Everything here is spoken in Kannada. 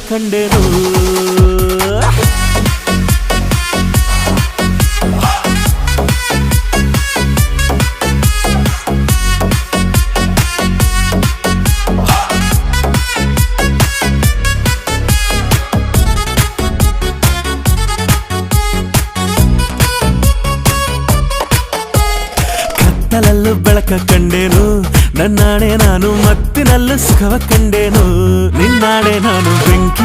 ಕಂಡೆನು ಕತ್ತಲಲ್ಲೂ ಬೆಳಕ ಕಂಡೇನು ನನ್ನಾಣೆ ನಾನು ಮತ್ತಿನಲ್ಲೂ ಸುಖವ ಕಂಡೇನು ನಿನ್ನಾಣೆ ನಾನು ಬೆಂಕಿ